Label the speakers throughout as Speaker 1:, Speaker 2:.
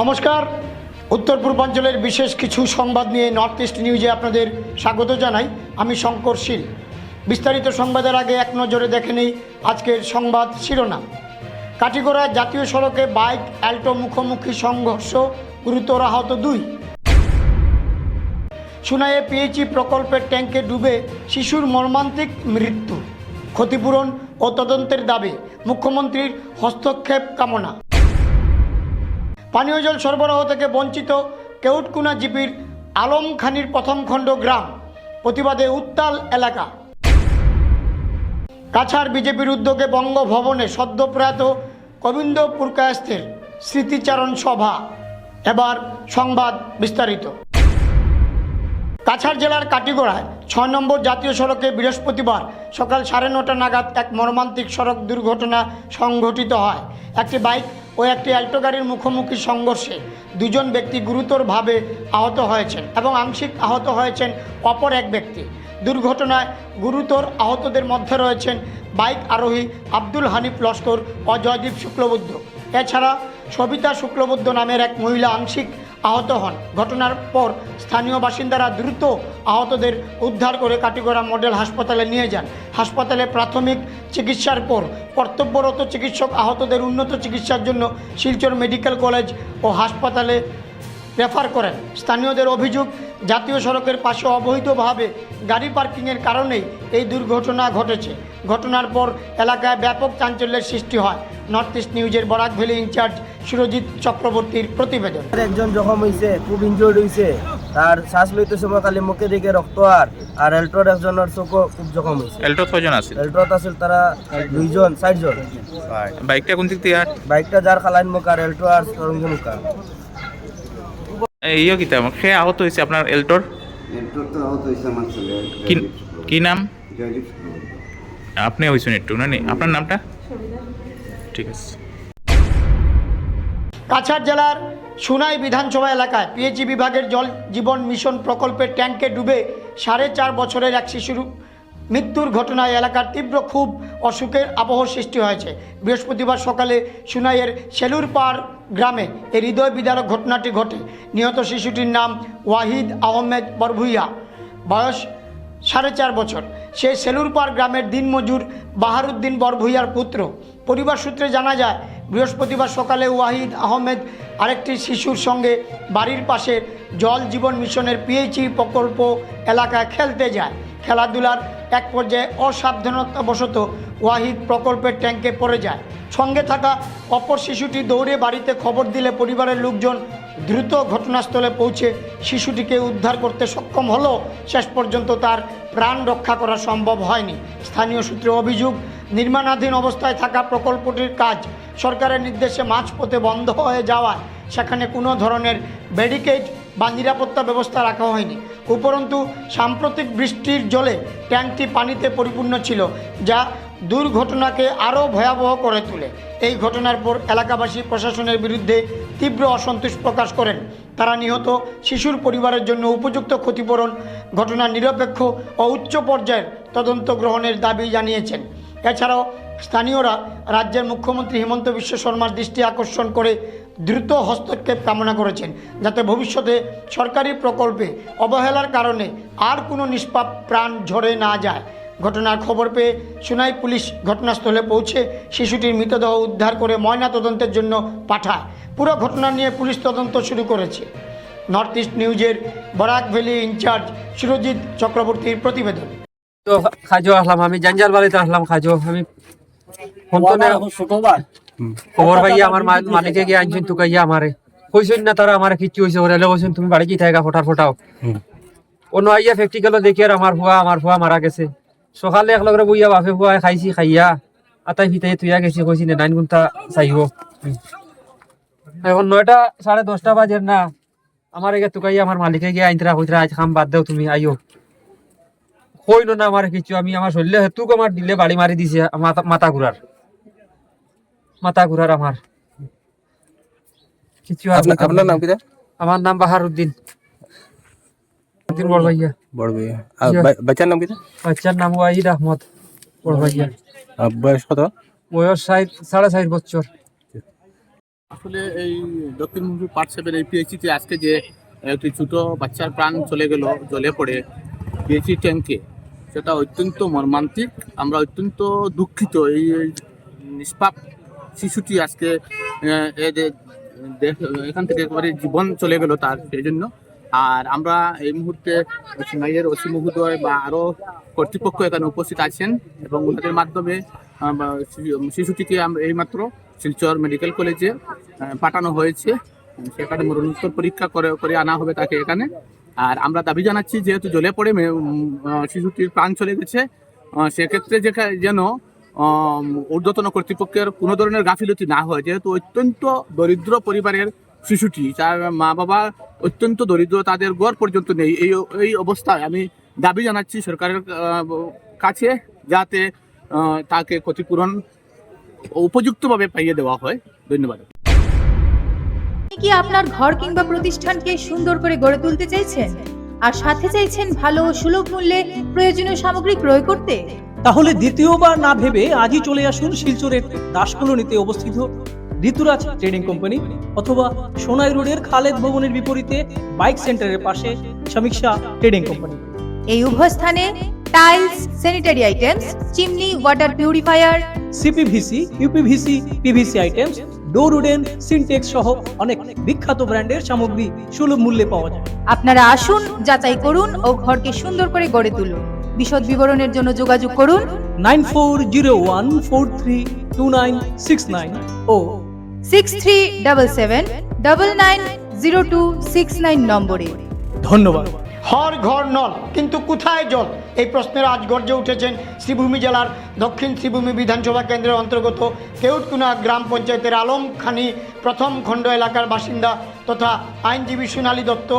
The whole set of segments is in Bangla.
Speaker 1: নমস্কার, উত্তর পূর্বাঞ্চলের বিশেষ কিছু সংবাদ নিয়ে নর্থ ইস্ট নিউজে আপনাদের স্বাগত জানাই। আমি শঙ্কর শীল। বিস্তারিত সংবাদের আগে এক নজরে দেখে নেই আজকের সংবাদ শিরোনাম। কাটিগড়া জাতীয় সড়কে বাইক অ্যাল্টো মুখোমুখি সংঘর্ষ, গুরুতর আহত 2। সুনাইয়ে পিএইচই প্রকল্পের ট্যাঙ্কে ডুবে শিশুর মর্মান্তিক মৃত্যু, ক্ষতিপূরণ ও তদন্তের দাবি, মুখ্যমন্ত্রীর হস্তক্ষেপ কামনা। পানীয় জল সরবরাহ থেকে বঞ্চিত কেউটকুনা জিপির আলমখানির প্রথম খণ্ড গ্রাম, প্রতিবাদে উত্তাল এলাকা। কাছাড় বিজেপির উদ্যোগে বঙ্গভবনে সদ্য প্রয়াত গোবিন্দ পুরকায়স্থের স্মৃতিচারণ সভা। এবার সংবাদ বিস্তারিত। কাছাড় জেলার কাটিগড়ায় 6 নম্বর জাতীয় সড়কে বৃহস্পতিবার সকাল 9:30 নাগাদ এক মর্মান্তিক সড়ক দুর্ঘটনা সংঘটিত হয়। একটি বাইক ও একটি অ্যাল্টো গাড়ির মুখোমুখি সংঘর্ষে 2 জন ব্যক্তি গুরুতরভাবে আহত হয়েছেন এবং আংশিক আহত হয়েছেন অপর এক ব্যক্তি। দুর্ঘটনায় গুরুতর আহতদের মধ্যে রয়েছেন বাইক আরোহী আব্দুল হানিফ লস্কর ও জয়দীপ শুক্লবৈদ্য। এছাড়া সবিতা শুক্লবৈদ্য নামের এক মহিলা আংশিক আহত হন। ঘটনার পর স্থানীয় বাসিন্দারা দ্রুত আহতদের উদ্ধার করে কাটিগড়া মডেল হাসপাতালে নিয়ে যান। হাসপাতালে প্রাথমিক চিকিৎসার পর কর্তব্যরত চিকিৎসক আহতদের উন্নত চিকিৎসার জন্য শিলচর মেডিকেল কলেজ ও হাসপাতালে রেফার করেন। স্থানীয়দের অভিযোগ, জাতীয় সড়কের পাশে অবৈধভাবে গাড়ি পার্কিংয়ের কারণেই এই দুর্ঘটনা ঘটেছে। ঘটনার পর এলাকায় ব্যাপক চাঞ্চল্যের সৃষ্টি হয়। নর্থ ইস্ট নিউজের বরাক ভ্যালি ইনচার্জ সুরজিৎ চক্রবর্তীর প্রতিবেদন।
Speaker 2: একজন জখম হয়েছে, খুব ইনজোর্ড হয়েছে, তার শ্বাস লইতে সময় খালি মুখে দিকে রক্ত আর এল্টোর একজনের চোখও খুব জখম হয়েছে।
Speaker 3: এল্টো কয়জন আছে?
Speaker 2: এল্টোত আছিল তারা 2 জন 4 জন।
Speaker 3: বাইকটা কোন দিক থেকে?
Speaker 2: বাইকটা যার খালাইন মুখ আর এল্টো আর সরঙ্গি মুখ।
Speaker 3: এইও কিতা সে আহত হয়েছে আপনার এল্টোর?
Speaker 4: এল্টোর তো আহত হয়েছে আমার ছেলে।
Speaker 3: কি নাম?
Speaker 4: জয়দীপ শুক্লবৈদ্য।
Speaker 3: আপনি হয়েছেন একটু না? আপনার নামটা? ঠিক আছে।
Speaker 1: কাছাড় জেলার সুনাই বিধানসভা এলাকায় পিএইচই বিভাগের জল জীবন মিশন প্রকল্পের ট্যাঙ্কে ডুবে 4.5 বছরের এক শিশুর মৃত্যুর ঘটনায় এলাকার তীব্র ক্ষোভ ও শোকের আবহ সৃষ্টি হয়েছে। বৃহস্পতিবার সকালে সুনাইয়ের সেলুরপাড় গ্রামে এই হৃদয় বিদারক ঘটনাটি ঘটে। নিহত শিশুটির নাম ওয়াহিদ আহমেদ বরভুইয়া, বয়স 4.5 বছর। সে সেলুরপাড় গ্রামের দিনমজুর বাহারুদ্দিন বরভুইয়ার পুত্র। পরিবার সূত্রে জানা যায়, বৃহস্পতিবার সকালে ওয়াহিদ আহমেদ আরেকটি শিশুর সঙ্গে বাড়ির পাশের জল জীবন মিশনের পিএইচই প্রকল্প এলাকায় খেলতে যায়। খেলাধুলার এক পর্যায়ে অসাবধানতাবশত ওয়াহিদ প্রকল্পের ট্যাঙ্কে পড়ে যায়। সঙ্গে থাকা অপর শিশুটি দৌড়ে বাড়িতে খবর দিলে পরিবারের লোকজন দ্রুত ঘটনাস্থলে পৌঁছে শিশুটিকে উদ্ধার করতে সক্ষম হলেও শেষ পর্যন্ত তার প্রাণ রক্ষা করা সম্ভব হয়নি। স্থানীয় সূত্রে অভিযোগ, নির্মাণাধীন অবস্থায় থাকা প্রকল্পটির কাজ সরকারের নির্দেশে মাঝপথে বন্ধ হয়ে যাওয়ায় সেখানে কোনো ধরনের ব্যারিকেড বা নিরাপত্তা ব্যবস্থা রাখা হয়নি। উপরন্তু সাম্প্রতিক বৃষ্টির জলে ট্যাঙ্কটি পানিতে পরিপূর্ণ ছিল, যা দুর্ঘটনাকে আরও ভয়াবহ করে তোলে। এই ঘটনার পর এলাকাবাসী প্রশাসনের বিরুদ্ধে তীব্র অসন্তোষ প্রকাশ করেন। তারা নিহত শিশুর পরিবারের জন্য উপযুক্ত ক্ষতিপূরণ, ঘটনার নিরপেক্ষ ও উচ্চ পর্যায়ের তদন্ত গ্রহণের দাবি জানিয়েছেন। এছাড়াও স্থানীয়রা রাজ্যের মুখ্যমন্ত্রী হিমন্ত বিশ্ব শর্মার দৃষ্টি আকর্ষণ করে দ্রুত হস্তক্ষেপ কামনা করেছেন, যাতে ভবিষ্যতে সরকারি প্রকল্পে অবহেলার কারণে আর কোনো নিষ্পাপ প্রাণ ঝরে না যায়। ঘটনার খবর পেয়ে সুনাই পুলিশ ঘটনাস্থলে পৌঁছে শিশুটির মৃতদেহ উদ্ধার করে ময়নাতদন্তের জন্য পাঠায়। পুরো ঘটনা নিয়ে পুলিশ তদন্ত শুরু করেছে। নর্থ ইস্ট নিউজের বরাক ভ্যালি ইনচার্জ সুরজিৎ চক্রবর্তীর প্রতিবেদন।
Speaker 5: তো খাজো আসলাম, আমি জাঞ্জাল বাড়িতে আসলাম খাজো। আমি খবর পাইয়া আমার মালিকে গিয়ে আনছেন তুকাইয়া আমারে কইছেন না, তারা আমার কিচ্ছু হয়েছে ওরা বলছেন তুমি বাড়ি কি থাকা ফোটাও অন্য আইয়া প্র্যাকটিক্যালও দেখি আর আমার ফুয়া মারা গেছে। সকালে একলগে বইয়া বাপে ফুয়া খাইছি, খাইয়া আতাই ফিতাই তুইয়া গেছি, কইছি না 9 ঘন্টা চাইব। এখন 9টা 10:30 বাজে না, আমার এগে তুকাইয়া আমার মালিকে গিয়ে আইনতরা কইতরা আজ খাম বাদ দেও, তুমি আইও কইল না আমার কিছু। আমি আমার শরীরে হেতুক আমার দিলে বাড়ি মারি দিছে, মাথা ঘুরার আমার কিছু।
Speaker 2: আপনার নাম কি?
Speaker 5: আমার নাম বাহারুদ্দিন বড়ভাইয়া।
Speaker 2: বাচ্চার নাম কি?
Speaker 5: বাচ্চার নাম ওয়াহিদ আহমদ বড়ভাইয়া।
Speaker 2: বয়স কত?
Speaker 5: বয়স 4.5 বছর।
Speaker 6: আসলে এই দক্ষিণ মুখী পার্ট 7 এই পিএইচসিতে আজকে যে একটি ছোট বাচ্চার প্রাণ চলে গেল জলে পড়ে পিএইচসি ট্যাঙ্কে, সেটা অত্যন্ত মর্মান্তিক। আমরা অত্যন্ত দুঃখিত। এই নিষ্পাপ শিশুটি আজকে এখান থেকে একেবারে জীবন চলে গেল তার, সেই জন্য। আর আমরা এই মুহূর্তে সিনাইয়ের ওসি মহোদয় বা আরও কর্তৃপক্ষ এখানে উপস্থিত আছেন এবং ওনাদের মাধ্যমে শিশুটিকে আমরা এইমাত্র শিলচর মেডিকেল কলেজে পাঠানো হয়েছে। সেখানে মরণোত্তর পরীক্ষা করে আনা হবে তাকে এখানে। আর আমরা দাবি জানাচ্ছি, যেহেতু জলে পড়ে শিশুটির প্রাণ চলে গেছে, সেক্ষেত্রে যেন ঊর্ধ্বতন কর্তৃপক্ষের কোনো ধরনের গাফিলতি না হয়। যেহেতু অত্যন্ত দরিদ্র পরিবারের শিশুটি, তার মা বাবা অত্যন্ত দরিদ্র, তাদের ঘর পর্যন্ত নেই। এই অবস্থায় আমি দাবি জানাচ্ছি সরকারের কাছে, যাতে তাকে ক্ষতিপূরণ উপযুক্তভাবে পাইয়ে দেওয়া হয়। ধন্যবাদ।
Speaker 7: আপনি কি আপনার ঘর কিংবা প্রতিষ্ঠানকে সুন্দর করে গড়ে তুলতে চাইছেন আর সাথে চাইছেন ভালো ও সুলভ মূল্যে প্রয়োজনীয় সামগ্রী ক্রয় করতে?
Speaker 8: তাহলে দ্বিতীয়বার না ভেবে আজই চলে আসুন শিলচরের দাসকলোনিতে অবস্থিত ঋতুরাজ ট্রেডিং কোম্পানি অথবা সোনাই রোডের খালেদ ভবনের বিপরীতে বাইক সেন্টারের পাশে সমীক্ষা ট্রেডিং কোম্পানি।
Speaker 7: এই উভয় স্থানে tiles, sanitary items, chimney, water purifier,
Speaker 8: CPVC, uPVC, PVC items, ডোর উডেন, সিনটেক্স সহ অনেক বিখ্যাত ব্র্যান্ডের সামগ্রী সুলভ মূল্যে পাওয়া যায়।
Speaker 7: আপনারা আসুন, যাচাই করুন ও ঘরকে সুন্দর করে গড়ে তুলুন। বিশদ বিবরণের জন্য যোগাযোগ করুন
Speaker 8: 9401432969 ও
Speaker 7: 6377990269 নম্বরে।
Speaker 8: ধন্যবাদ।
Speaker 1: হর ঘর নল, কিন্তু কোথায় জল? এই প্রশ্নের আজ গর্জে উঠেছেন শ্রীভূমি জেলার দক্ষিণ শ্রীভূমি বিধানসভা কেন্দ্রের অন্তর্গত কেউটকুনা গ্রাম পঞ্চায়েতের আলমখানি প্রথম খণ্ড এলাকার বাসিন্দা তথা আইনজীবী সোনালী দত্ত,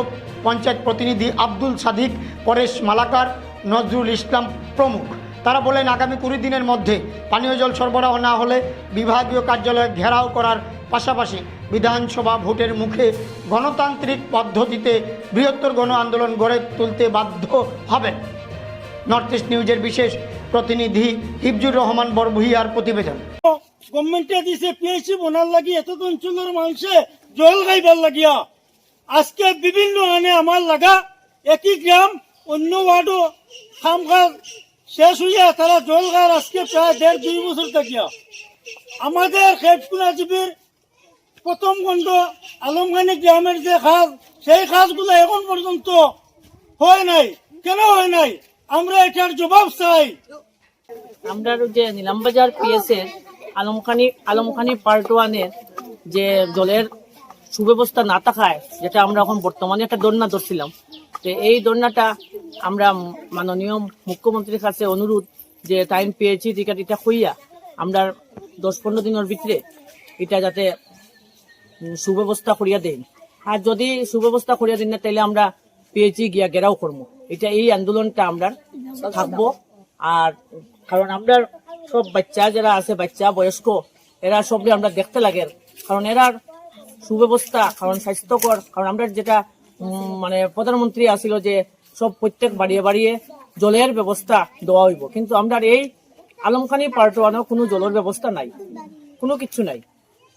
Speaker 1: পঞ্চায়েত প্রতিনিধি আব্দুল সাদিক, পরেশ মালাকার, নজরুল ইসলাম প্রমুখ। তারা বলেন, আগামী 20 দিনের মধ্যে পানীয় জল সরবরাহ না হলে বিভাগীয় কার্যালয় ঘেরাও করার পাশাপাশি বিধানসভা ভোটের মুখে গণতান্ত্রিক পদ্ধতিতে বৃহত্তর গণ আন্দোলন গড়ে তুলতে বাধ্য হবেন। নর্থ ইস্ট নিউজের বিশেষ প্রতিনিধি হিফজুর রহমান বরভুইয়ার প্রতিবেদন।
Speaker 9: গভর্নমেন্টে দিছে পিএইচসি বনার লাগি এত অঞ্চলের মানুষে জল গাইবার লাগিয়া আজকে বিভিন্ন আনে আমার লাগা একই গ্রাম অন্য ওয়ার্ডও খামখার শেষ হইয়া তারা জল গার আজকে প্রায় 1.5-2 বছর থাকিয়া আমাদের কেউটকুনা জীবীর প্রথম খণ্ড আলমখানি গ্রামের যে খাস, সেই খাসগুলো এখন পর্যন্ত হয় নাই। কেন হয় নাই? আমরা এটার জবাব চাই।
Speaker 10: আমরা যে নিলামবাজার পিএস এর আলমখানি পার্ট 1-এর যে জলের সুব্যবস্থা না থাকায়, যেটা আমরা এখন বর্তমানে একটা দন্যা ধরছিলাম, তো এই দন্যাটা আমরা মাননীয় মুখ্যমন্ত্রীর কাছে অনুরোধ যে টাইম পেয়েছি এটা হইয়া আমরা 10-15 দিনের ভিতরে এটা যাতে সুব্যবস্থা করিয়া দেন। আর যদি সুব্যবস্থা করিয়া দেন না, তাহলে আমরা পিএইচি গিয়া ঘেরাও করবো। এটা এই আন্দোলনটা আমরা থাকবো। আর কারণ আমরা সব বাচ্চা যারা আছে, বাচ্চা বয়স্ক, এরা সবই আমরা দেখতে লাগে, কারণ এরার সুব্যবস্থা, কারণ স্বাস্থ্যকর, কারণ আমরা যেটা মানে প্রধানমন্ত্রী আসিল যে সব প্রত্যেক বাড়িয়ে জলের ব্যবস্থা দেওয়া হইব, কিন্তু আমরা এই আলমখানি পার্ট 1-এ কোনো জলের ব্যবস্থা নাই, কোনো কিছু নাই।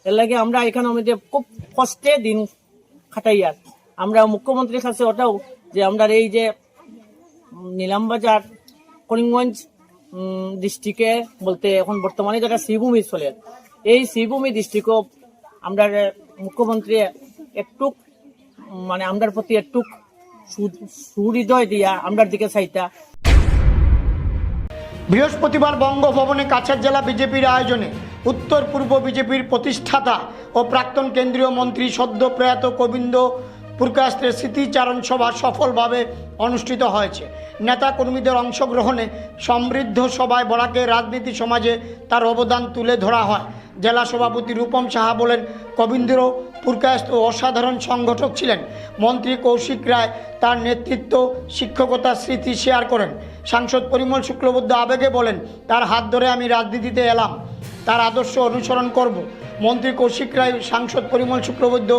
Speaker 10: এর লাগে আমরা এখানে আমাদের খুব কষ্টে দিন খাটাইয়ার আমরা মুখ্যমন্ত্রীর কাছে ওটাও যে আমরা এই যে নিলামবাজার করিমগঞ্জ ডিস্ট্রিক্টে বলতে এখন বর্তমানে যেটা শ্রীভূমি চলে, এই শ্রীভূমি ডিস্ট্রিক্টও আমরা মুখ্যমন্ত্রী একটু মানে আমরার প্রতি একটু সুহৃদয় দিয়া আমরার দিকে চাইতা।
Speaker 1: বৃহস্পতিবার বঙ্গভবনে কাছাড় জেলা বিজেপির আয়োজনে উত্তর পূর্ব বিজেপির প্রতিষ্ঠাতা ও প্রাক্তন কেন্দ্রীয় মন্ত্রী সদ্য প্রয়াত গোবিন্দ পুরকাস্তের স্মৃতিচারণ সভা সফলভাবে অনুষ্ঠিত হয়েছে। নেতা কর্মীদের অংশগ্রহণে সমৃদ্ধ সভায় বরাকের রাজনীতি সমাজে তার অবদান তুলে ধরা হয়। জেলা সভাপতি রূপম সাহা বলেন, গোবিন্দ পুরকাস্ত অসাধারণ সংগঠক ছিলেন। মন্ত্রী কৌশিক রায় তার নেতৃত্ব, শিক্ষকতা স্মৃতি শেয়ার করেন। সাংসদ পরিমল শুক্লবৈদ্য আবেগে বলেন, তার হাত ধরে আমি রাজনীতিতে এলাম, তার আদর্শ অনুসরণ করব। মন্ত্রী কৌশিক রায়, সাংসদ পরিমল শুক্লবৈদ্য,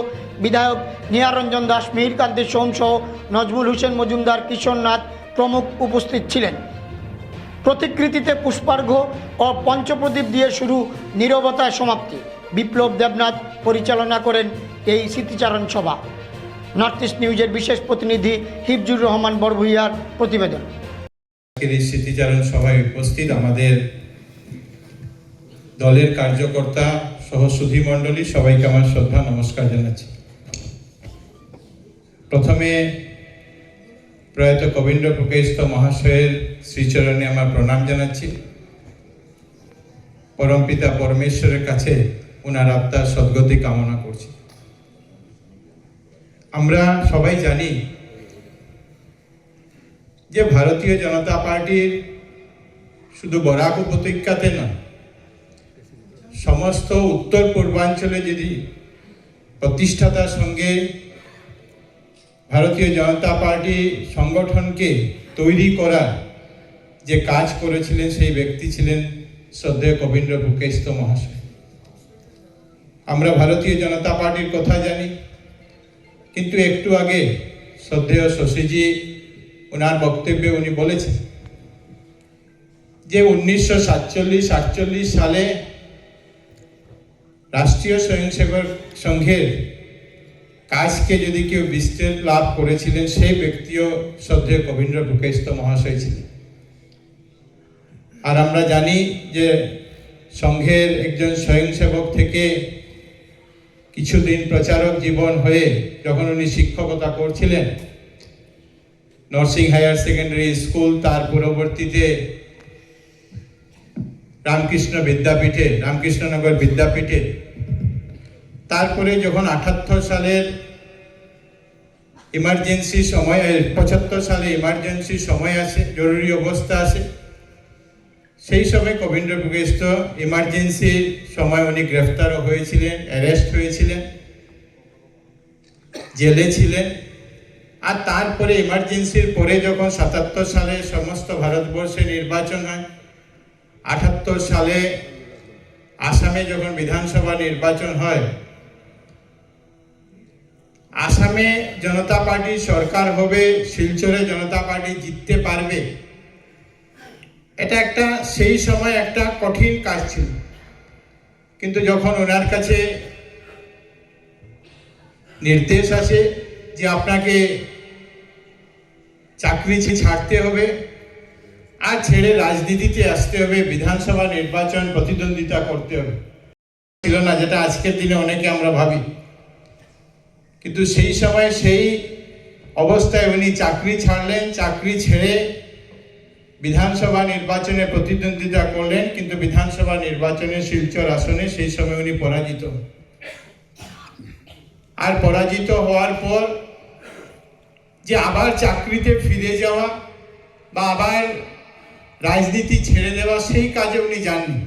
Speaker 1: বিধায়ক নিহারঞ্জন দাস, মিহিরকান্তি সোম সহ নজমুল হোসেন মজুমদার, কিশোর নাথ প্রমুখ উপস্থিত ছিলেন। প্রতিকৃতিতে পুষ্পার্ঘ্য ও পঞ্চপ্রদীপ দিয়ে শুরু, নীরবতায় সমাপ্তি। বিপ্লব দেবনাথ পরিচালনা করেন এই স্মৃতিচারণ সভা। নর্থ ইস্ট নিউজের বিশেষ প্রতিনিধি হিফজুর রহমান বরভূইয়ার প্রতিবেদন।
Speaker 11: এই স্মৃতিচারণ সভায় উপস্থিত আমাদের দলের কার্যকর্তা সহ সুধী মণ্ডলী, সবাইকে আমার শ্রদ্ধা নমস্কার জানাচ্ছি। প্রথমে প্রয়াত কবীন্দ্র পুকেশত মহাশয়ের শ্রীচরণে আমার প্রণাম জানাচ্ছি। পরমপিতা পরমেশ্বরের কাছে ওনার আত্মার সদ্গতি কামনা করছি। আমরা সবাই জানি যে ভারতীয় জনতা পার্টির শুধু বরাক উপত্যকাতে নয়, সমস্ত উত্তর পূর্বাঞ্চলে যদি প্রতিষ্ঠাতার সঙ্গে ভারতীয় জনতা পার্টি সংগঠনকে তৈরি করা যে কাজ করেছিলেন সেই ব্যক্তি ছিলেন শ্রদ্ধেয় কবীন্দ্র পুকেশত মহাশয়। আমরা ভারতীয় জনতা পার্টির কথা জানি, কিন্তু একটু আগে শ্রদ্ধেয় শশীজি ওনার বক্তব্যে উনি বলেছেন যে 1947-48 সালে রাষ্ট্রীয় স্বয়ংসেবক সংঘের কাজকে যদি কেউ বিস্তার লাভ করেছিলেন সেই ব্যক্তিও শ্রদ্ধেয় কবীন্দ্র পুকেশত মহাশয় ছিলেন। আর আমরা জানি যে সংঘের একজন স্বয়ংসেবক থেকে কিছুদিন প্রচারক জীবন হয়ে যখন উনি শিক্ষকতা করছিলেন নরসিং হায়ার সেকেন্ডারি স্কুল, তার পরবর্তীতে রামকৃষ্ণনগর বিদ্যাপীঠে, তারপরে যখন 78 সালের ইমার্জেন্সি সময়, 75 সালে ইমার্জেন্সি সময় আসে, জরুরি অবস্থা আসে, সেই সময় কবীন্দ্র পুকেশত ইমার্জেন্সির সময় উনি গ্রেফতারও হয়েছিলেন, অ্যারেস্ট হয়েছিলেন, জেলে ছিলেন। আর তারপরে ইমার্জেন্সির পরে যখন 77 সালে সমস্ত ভারতবর্ষে নির্বাচন হয়, 78 সালে আসামে যখন বিধানসভা নির্বাচন হয়, আসামে জনতা পার্টি সরকার হবে, শিলচরে জনতা পার্টি জিততে পারবে, এটা একটা সেই সময় একটা কঠিন কাজ ছিল। কিন্তু যখন ওনার কাছে নির্দেশ আসে যে আপনাকে চাকরি ছাড়তে হবে আর ছেড়ে রাজনীতিতে আসতে হবে, বিধানসভা নির্বাচন প্রতিদ্বন্দ্বিতা করতে হবে, ছিল না, যেটা আজকের দিনে অনেকে আমরা ভাবি। কিন্তু সেই সময় সেই অবস্থায় উনি চাকরি ছাড়লেন, চাকরি ছেড়ে বিধানসভা নির্বাচনে প্রতিদ্বন্দ্বিতা করলেন, কিন্তু বিধানসভা নির্বাচনে শিলচর আসনে সেই সময় উনি পরাজিত। আর পরাজিত হওয়ার পর যে আবার চাকরিতে ফিরে যাওয়া বা আবার রাজনীতি ছেড়ে দেওয়া, সেই কাজে উনি যাননি।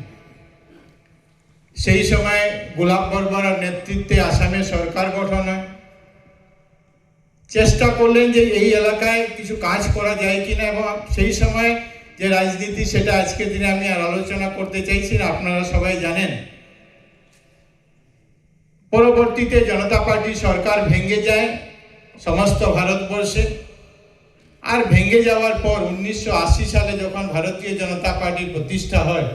Speaker 11: সেই সময় গোলাপ বর্মার নেতৃত্বে আসামে সরকার গঠন হয়। চেষ্টা করলেন যে এই এলাকায় কিছু কাজ করা যায় কিনা, এবং সেই সময় যে রাজনীতি সেটা আজকের দিনে আমি আর আলোচনা করতে চাইছি না, আপনারা সবাই জানেন। পরবর্তীতে জনতা পার্টি সরকার ভেঙে যায় সমস্ত ভারতবর্ষে। আর ভেঙে যাওয়ার পর 1980 সালে যখন ভারতীয় জনতা পার্টির প্রতিষ্ঠা হয়,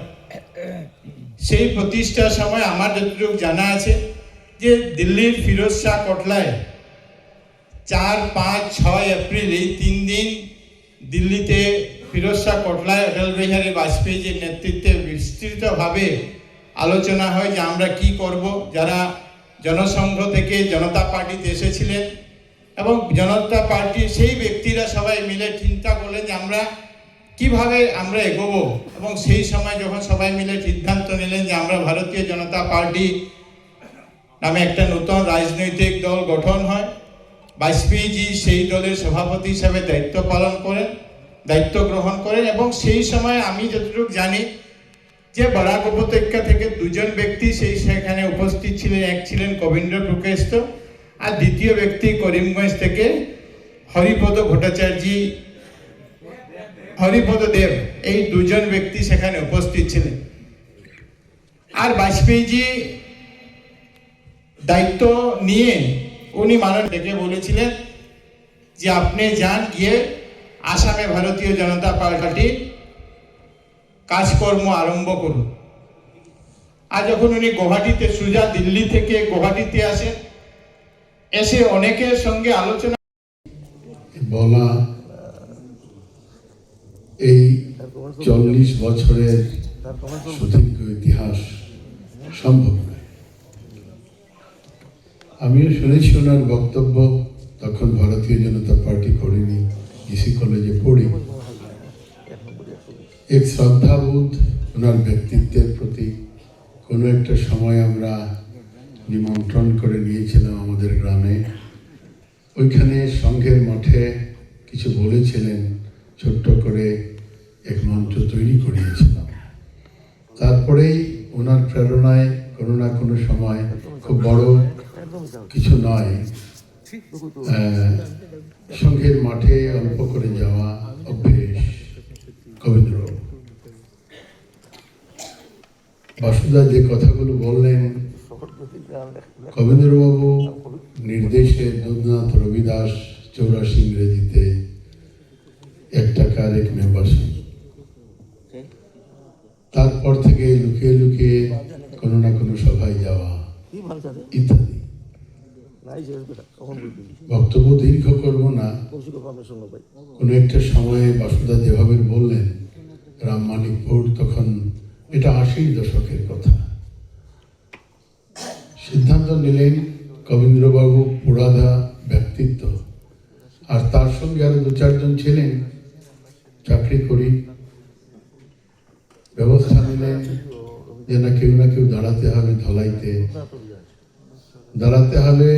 Speaker 11: সেই প্রতিষ্ঠার সময় আমার যতটুকু জানা আছে যে দিল্লির ফিরোজ শাহ কোটলায় 4, 5, 6 এপ্রিল এই 3 দিন দিল্লিতে ফিরোজ শাহ কোটলায় অটল বিহারী বাজপেয়ীর নেতৃত্বে বিস্তৃতভাবে আলোচনা হয় যে আমরা কি করব। যারা জনসংঘ থেকে জনতা পার্টিতে এসেছিলেন এবং জনতা পার্টির সেই ব্যক্তিরা সবাই মিলে চিন্তা করলেন যে আমরা কিভাবে আমরা এগোবো, এবং সেই সময় যখন সবাই মিলে সিদ্ধান্ত নিলেন যে আমরা ভারতীয় জনতা পার্টি নামে একটা নতুন রাজনৈতিক দল গঠন হয়। বাজপেয়ীজি সেই দলের সভাপতি হিসাবে দায়িত্ব গ্রহণ করেন, এবং সেই সময় আমি যতটুকু জানি যে বরাক উপত্যকা থেকে 2জন ব্যক্তি সেখানে উপস্থিত ছিলেন। এক ছিলেন কবীন্দ্র পুকেশত, আর দ্বিতীয় ব্যক্তি করিমগঞ্জ থেকে হরিপদ দেব, এই 2জন ব্যক্তি সেখানে উপস্থিত ছিলেন। আর বাজপেয়ীজি দায়িত্ব নিয়ে উনি ডেকে বলেছিলেন যে আপনি যান, গিয়ে আসামে ভারতীয় জনতা পার্টি কাজকর্ম আরম্ভ করুন। আর যখন উনি গুয়াহাটিতে সুজা দিল্লি থেকে গুয়াহাটিতে আসেন, এসে অনেকের সঙ্গে আলোচনা
Speaker 12: বলা এই 40 বছরের সুদীর্ঘ ইতিহাস সম্ভব নয়। আমিও শুনেছি ওনার বক্তব্য, তখন ভারতীয় জনতা পার্টি করেনি, ইসি কলেজে পড়ি। এক শ্রদ্ধাবোধ ওনার ব্যক্তিত্বের প্রতি কোনো একটা সময় আমরা নিমন্ত্রণ করে নিয়েছিলাম আমাদের গ্রামে। ওইখানে সংঘের মাঠে কিছু বলেছিলেন, ছোট্ট করে এক মঞ্চ তৈরি করিয়েছিলাম। তারপরেই ওনার প্রেরণায় কোনো না কোনো সময়, খুব বড় কিছু নয়, সংঘের মাঠে অল্প করে যাওয়া অভ্যেস কবীন্দ্রবাবু। বাসুদা যে কথাগুলো বললেন, কবীন্দ্রবাবু নির্দেশে দুধনাথ রবিদাস 84 ইংরেজিতে 1 টাকার এক মেম্বারশিপ। তারপর থেকে লুকিয়ে লুকিয়ে কোনো না কোনো সভায় যাওয়া ইত্যাদি। বক্তব্য দীর্ঘ করব না। কোনো একটা সময়ে বাসুদা যেভাবে বললেন রামমানিকপুর, তখন এটা 80 দশকের কথা। সিদ্ধান্ত নিলেন কবীন্দ্রবাবু পুরাধা ব্যক্তিত্ব, আর তার সঙ্গে আরো 2-4 জন ছিলেন, চাকরি করি। ব্যবস্থা নিলেন যে না কেউ দাঁড়াতে হবে ধলাইতে। দাঁড়াতে হলে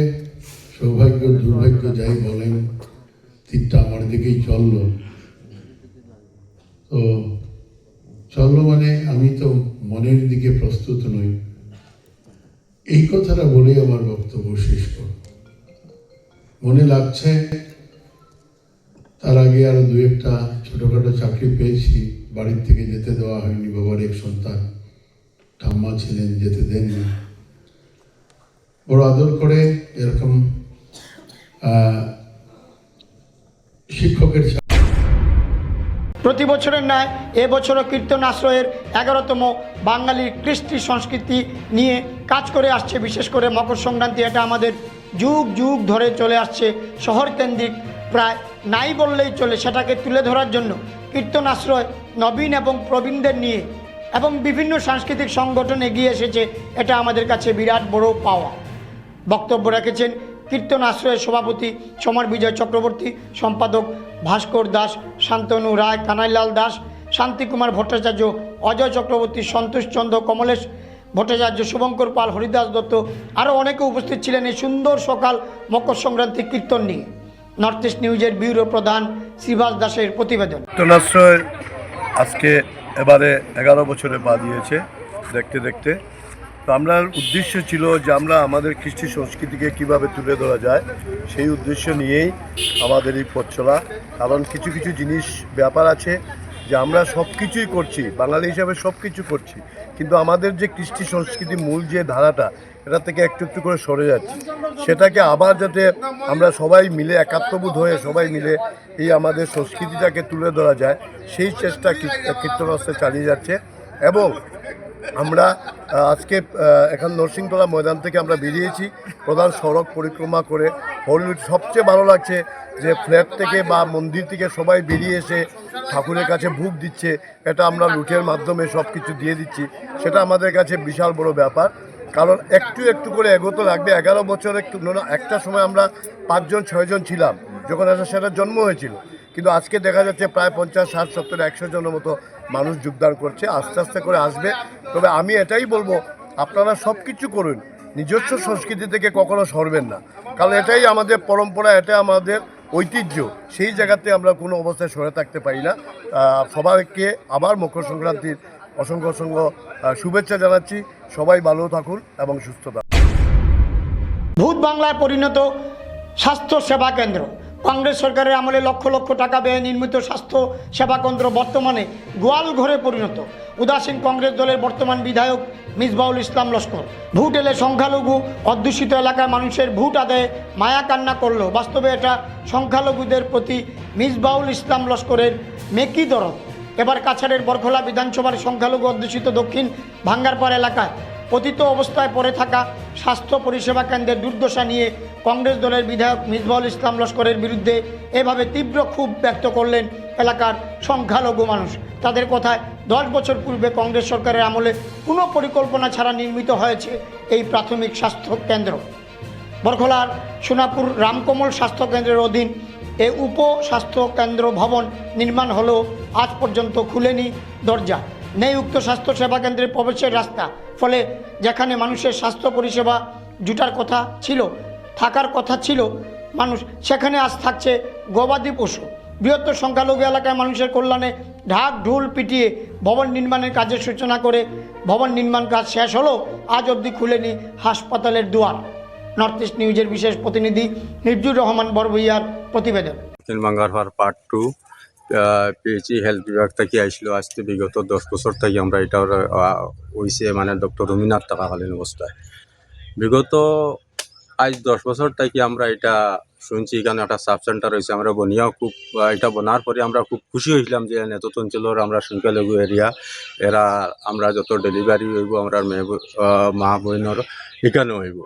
Speaker 12: সৌভাগ্য দুর্ভাগ্য যাই বলেন, তীরটা আমার দিকেই চললো। তো চললো মানে আমি তো মনের দিকে প্রস্তুত নই। এই কথাটা বলে আমার বক্তব্য শেষ করব। মনে লাগছে তার আগে আরো 2-1টা ছোটখাটো চাকরি পেয়েছি, বাড়ির থেকে যেতে দেওয়া হয়নি। বাবার এক সন্তান, ঠাম্মা ছিলেন, যেতে দেননি। বড় আদর করে এরকম শিক্ষকের
Speaker 1: প্রতি বছরের ন্যায় এবছরও কীর্তন আশ্রয়ের 11তম বাঙালির কৃষ্টি সংস্কৃতি নিয়ে কাজ করে আসছে। বিশেষ করে মকর সংক্রান্তি, এটা আমাদের যুগ যুগ ধরে চলে আসছে। শহর কেন্দ্রিক প্রায় নাই বললেই চলে। সেটাকে তুলে ধরার জন্য কীর্তন আশ্রয় নবীন এবং প্রবীণদের নিয়ে এবং বিভিন্ন সাংস্কৃতিক সংগঠন এগিয়ে এসেছে। এটা আমাদের কাছে বিরাট বড় পাওয়া। বক্তব্য রেখেছেন কীর্তন আশ্রয়ের সভাপতি সমর বিজয় চক্রবর্তী, সম্পাদক ভাস্কর দাস, শান্তনু রায়, কানাইলাল দাস, শান্তিকুমার ভট্টাচার্য, অজয় চক্রবর্তী, সন্তোষ চন্দ্র, কমলেশ ভট্টাচার্য, শুভঙ্কর পাল, হরিদাস দত্ত, আরও অনেকে উপস্থিত ছিলেন এই সুন্দর সকাল মকর সংক্রান্তি কীর্তন নিয়ে। নর্থ ইস্ট নিউজের ব্যুরো প্রধান শ্রীবাস দাসের প্রতিবেদন।
Speaker 13: কীর্তন আশ্রয় আজকে এবারে 11 বছরে পা দিয়েছে দেখতে দেখতে। তো আমরা উদ্দেশ্য ছিল যে আমরা আমাদের কৃষ্টি সংস্কৃতিকে কিভাবে তুলে ধরা যায়, সেই উদ্দেশ্য নিয়েই আমাদের এই পথ চলা। কারণ কিছু কিছু জিনিস ব্যাপার আছে যে আমরা সব কিছুই করছি, বাঙালি হিসাবে সব কিছু করছি, কিন্তু আমাদের যে কৃষ্টি সংস্কৃতি মূল যে ধারাটা, এটা থেকে একটু একটু করে সরে যাচ্ছে। সেটাকে আবার যাতে আমরা সবাই মিলে একাত্মবোধ হয়ে সবাই মিলে এই আমাদের সংস্কৃতিটাকে তুলে ধরা যায়, সেই চেষ্টা কীর্তন আশ্রয় চালিয়ে যাচ্ছে। এবং আমরা আজকে এখন নরসিংতলা ময়দান থেকে আমরা বেরিয়েছি প্রধান সড়ক পরিক্রমা করে। হলিউড সবচেয়ে ভালো লাগছে যে ফ্ল্যাট থেকে বা মন্দির থেকে সবাই বেরিয়ে এসে ঠাকুরের কাছে ভোগ দিচ্ছে। এটা আমরা লুটের মাধ্যমে সব কিছু দিয়ে দিচ্ছি। সেটা আমাদের কাছে বিশাল বড় ব্যাপার, কারণ একটু একটু করে এগোতে লাগবে। 11 বছরে একটা সময় আমরা 5 জন 6 জন ছিলাম যখন সেটার জন্ম হয়েছিল, কিন্তু আজকে দেখা যাচ্ছে প্রায় 50, 60, 70, 100 জনের মতো মানুষ যোগদান করছে। আস্তে আস্তে করে আসবে। তবে আমি এটাই বলবো, আপনারা সব কিছু করুন, নিজস্ব সংস্কৃতি থেকে কখনো সরবেন না, কারণ এটাই আমাদের পরম্পরা, এটা আমাদের ঐতিহ্য। সেই জায়গাতে আমরা কোনো অবস্থায় সরে থাকতে পারি না। সবাইকে আবার মকর সংক্রান্তির অসংখ্য অসংখ্য শুভেচ্ছা জানাচ্ছি। সবাই ভালো থাকুন এবং সুস্থ থাকুন।
Speaker 1: ভূত বাংলায় পরিণত স্বাস্থ্য সেবা কেন্দ্র। কংগ্রেস সরকারের আমলে লক্ষ লক্ষ টাকা ব্যয়ে নির্মিত স্বাস্থ্য সেবা কেন্দ্র বর্তমানে গোয়াল ঘরে পরিণত। উদাসীন কংগ্রেস দলের বর্তমান বিধায়ক মিসবাউল ইসলাম লস্কর ভোট এলে সংখ্যালঘু অধ্যুষিত এলাকার মানুষের ভোট আদায়ে মায়া কান্না করল। বাস্তবে এটা সংখ্যালঘুদের প্রতি মিসবাউল ইসলাম লস্করের মেকি দরদ। এবার কাছাড়ের বরখোলা বিধানসভার সংখ্যালঘু অধ্যুষিত দক্ষিণ ভাঙ্গারপাড় এলাকায় পতিত অবস্থায় পড়ে থাকা স্বাস্থ্য পরিষেবা কেন্দ্রের দুর্দশা নিয়ে কংগ্রেস দলের বিধায়ক মিসবাহুল ইসলাম লস্করের বিরুদ্ধে এভাবে তীব্র ক্ষোভ ব্যক্ত করলেন এলাকার সংখ্যালঘু মানুষ। তাদের কথায় 10 বছর পূর্বে কংগ্রেস সরকারের আমলে কোনো পরিকল্পনা ছাড়া নির্মিত হয়েছে এই প্রাথমিক স্বাস্থ্য কেন্দ্র। বরখলার সোনাপুর রামকমল স্বাস্থ্য কেন্দ্রের অধীন এ উপস্বাস্থ্য কেন্দ্র ভবন নির্মাণ হলেও আজ পর্যন্ত খুলেনি দরজা, নেই উক্ত স্বাস্থ্য সেবা কেন্দ্রের প্রবেশের রাস্তা। ফলে যেখানে মানুষের স্বাস্থ্য পরিষেবা জুটার কথা ছিল, থাকার কথা ছিল মানুষ, সেখানে আজ থাকছে গবাদি পশু। বৃহত্তর সংখ্যালঘু এলাকায় মানুষের কল্যাণে ঢাক ঢোল পিটিয়ে ভবন নির্মাণের কাজের সূচনা করে ভবন নির্মাণ কাজ শেষ হলেও আজ অবধি খুলেনি হাসপাতালের দুয়ার। নর্থ ইস্ট নিউজের বিশেষ প্রতিনিধি নির্জুর রহমান বড়ভূইয়ার প্রতিবেদন।
Speaker 5: বাঙ্গারপাড় পার্ট 2 পিএইচই হেলথ বিভাগ থেকে আসলো। আজকে বিগত 10 বছর থেকে আমরা এটা হয়েছে মানে ডক্টর রুমিনাথ থাকাকালীন অবস্থায়। বিগত আজ 10 বছর থেকে আমরা এটা শুনছি, এখানে একটা সাব সেন্টার হয়েছে। আমরা বনিয়াও খুব এটা বনার পরে আমরা খুব খুশি হয়েছিলাম যে নেতত অঞ্চলের আমরা সংখ্যালঘু এরিয়া এরা আমরা যত ডেলিভারি হইব আমরা মা বোনের এখানে হইব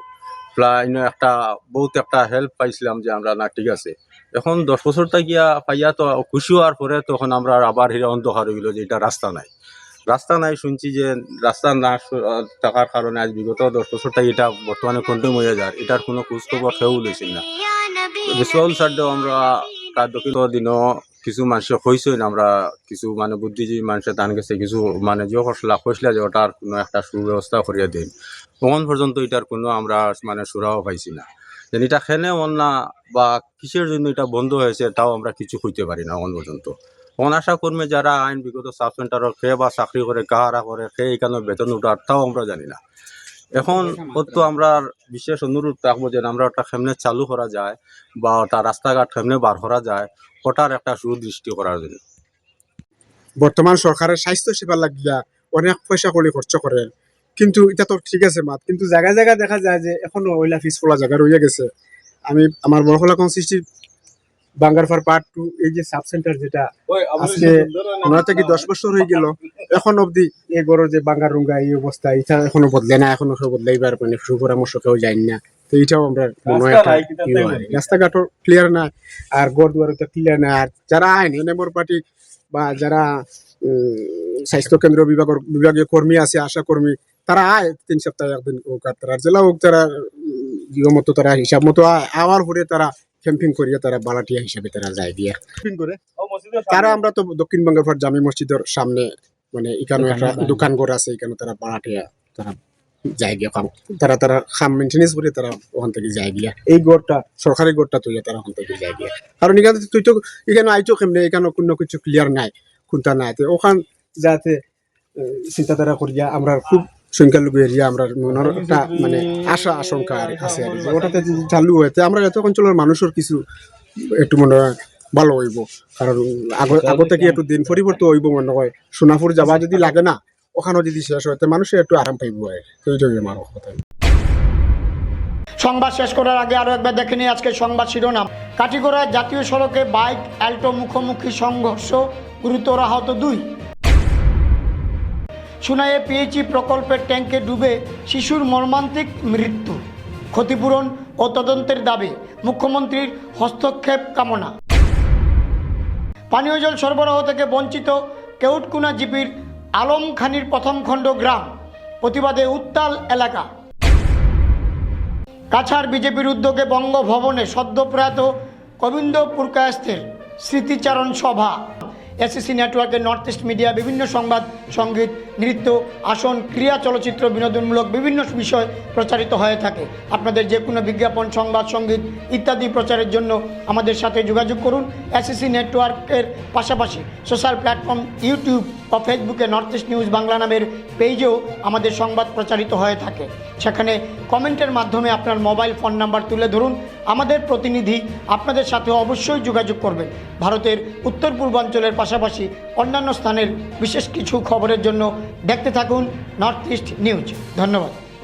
Speaker 5: প্রায় একটা বহুত একটা হেল্প পাইছিলাম যে আমরা না ঠিক আছে। এখন 10 বছর থাকিয়া পাইয়া তো খুশি হওয়ার পরে তখন আমরা আবার হিরা অন্ধকার হয়ে গেল যে এটা রাস্তা নাই শুনছি যে রাস্তা না থাকার কারণে আজ বিগত 10 বছর থেকে এটা বর্তমানে কন্টিনিউ হয়ে যায়। এটার কোনো খোঁজখবর কেউ লইছিল না। মিসবাহুল সাহেব আমরা তার দক্ষিণ দিনও কিছু মানুষ হয়েছে না, আমরা কিছু মানে বুদ্ধিজীবী মানুষের টান গেছে কিছু মানে যে কইসলা যে ওটার কোনো একটা সুব্যবস্থা করিয়া দিন। তখন পর্যন্ত এটার কোনো আমরা মানে সুরাও পাইছি না। যে এটা খেনে না বা কিসের জন্য এটা বন্ধ হয়েছে তাও আমরা কিছু হইতে পারি না এখন পর্যন্ত। অনাশা কর্মী যারা আইন বিগত সাব সেন্টারের খেয়ে বা চাকরি করে কাহারা করে খেয়ে এখানে বেতন উঠার তাও আমরা জানি না। এখন তো আমরা বিশেষ অনুরোধ রাখবো যে আমরা ওটা কেমনে চালু করা যায় বা ওটা রাস্তাঘাট কেমনে বার করা যায় ওটার একটা সুদৃষ্টি করার জন্য।
Speaker 14: বর্তমান সরকারের স্বাস্থ্য সেবা লাগিয়া অনেক পয়সা করি খরচ করেন, কিন্তু এটা তো ঠিক আছে মাত, কিন্তু জায়গায় জায়গায় দেখা যায় যে এখনো ওইলা পিছপড়া জায়গা রয়ে গেছে। আমি আমার বরখলা কনস্টিটিউন্সি বাঙ্গারপাড় পার্ট 2 এই যে সাব সেন্টার যেটা আজকে 9 থেকে 10 বছর হয়ে গেল, এখন অবধি এই গড়ের যে বাঙ্গারুঙ্গা এই অবস্থা এটা এখনো বদলে না, এখনো বদলাইবার মানে সুপরামর্শ কেউ যায়নি না। তো এইটাও আমরা মনে হয় রাস্তাঘাটও ক্লিয়ার না, আর গড় দুয়ারও তো ক্লিয়ার না। আর যারা আইন এনএমর পার্টি বা যারা স্বাস্থ্য কেন্দ্র বিভাগীয় কর্মী আছে, আশা কর্মী, তারা আয় 3 সপ্তাহে একদিন তারা জেলা হোক, তারা মতো তারা হিসাব মতো আওয়ার পরে তারা ক্যাম্পিং করিয়া তারা বালাটিয়া হিসাবে তারা যায় দিয়া ক্যাম্পিং করে। তারা আমরা তো দক্ষিণ বাঙ্গারপাড় জামি মসজিদের সামনে মানে এখানে একটা দোকান ঘর আছে, এখানে তারা বালাটিয়া তারা যায় গিয়া কাম তারা খাম মেনটেনেন্স করে তারা ওখান থেকে যায় গিয়া। এই গড়টা সরকারি গড়টা তৈরি তারা ওখান থেকে যায় গিয়া, কারণ এখানে তুই তো এখানে আইতো কেমনে, এখানে কোনো কিছু ক্লিয়ার নাই, কোনটা নাই। তো ওখান যাতে চিন্তাধারা করিয়া আমরা খুব সংখ্যালঘু এরিয়া আমরা মনের একটা মানে আশা আশঙ্কা আছে আর কি, ওটাতে যদি চালু হয়েছে আমরা এত অঞ্চলের মানুষের কিছু একটু মনে হয় ভালো হইব। কারণ আগত থেকে একটু দিন পরিবর্তন হইব, মনে হয় সোনাপুর যাবা যদি লাগে না ওখানেও যদি শেষ হয় মানুষের একটু আরাম পাইব। এইটাই আমার কথা।
Speaker 1: সংবাদ শেষ করার আগে আরও একবার দেখে নিই আজকের সংবাদ শিরোনাম। কাটিগড়ায় জাতীয় সড়কে বাইক অ্যাল্টো মুখোমুখি সংঘর্ষ, গুরুতর আহত 2। সুনাইয়ে পিএইচই প্রকল্পের ট্যাঙ্কে ডুবে শিশুর মর্মান্তিক মৃত্যু, ক্ষতিপূরণ ও তদন্তের দাবি, মুখ্যমন্ত্রীর হস্তক্ষেপ কামনা। পানীয় জল সরবরাহ থেকে বঞ্চিত কেউটকুনা জিপির আলমখানির প্রথম খণ্ড গ্রাম, প্রতিবাদে উত্তাল এলাকা। কাছাড় বিজেপির উদ্যোগে বঙ্গভবনে সদ্য প্রয়াত গোবিন্দ পুরকায়স্থের স্মৃতিচারণ সভা। এসএসসি নেটওয়ার্কের নর্থ ইস্ট মিডিয়া বিভিন্ন সংবাদ, সঙ্গীত, নৃত্য, আসন, ক্রীড়া, চলচ্চিত্র, বিনোদনমূলক বিভিন্ন বিষয় প্রচারিত হয়ে থাকে। আপনাদের যে কোনো বিজ্ঞাপন, সংবাদ, সঙ্গীত ইত্যাদি প্রচারের জন্য আমাদের সাথে যোগাযোগ করুন। এসএসসি নেটওয়ার্কের পাশাপাশি সোশ্যাল প্ল্যাটফর্ম ইউটিউব ও ফেসবুকে নর্থ ইস্ট নিউজ বাংলা নামের পেজেও আমাদের সংবাদ প্রচারিত হয়ে থাকে। সেখানে কমেন্টের মাধ্যমে আপনার মোবাইল ফোন নাম্বার তুলে ধরুন, আমাদের প্রতিনিধি আপনাদের সাথে অবশ্যই যোগাযোগ করবেন। ভারতের উত্তর পূর্বাঞ্চলের পাশাপাশি অন্যান্য স্থানের বিশেষ কিছু খবরের জন্য দেখতে থাকুন নর্থ ইস্ট নিউজ। ধন্যবাদ।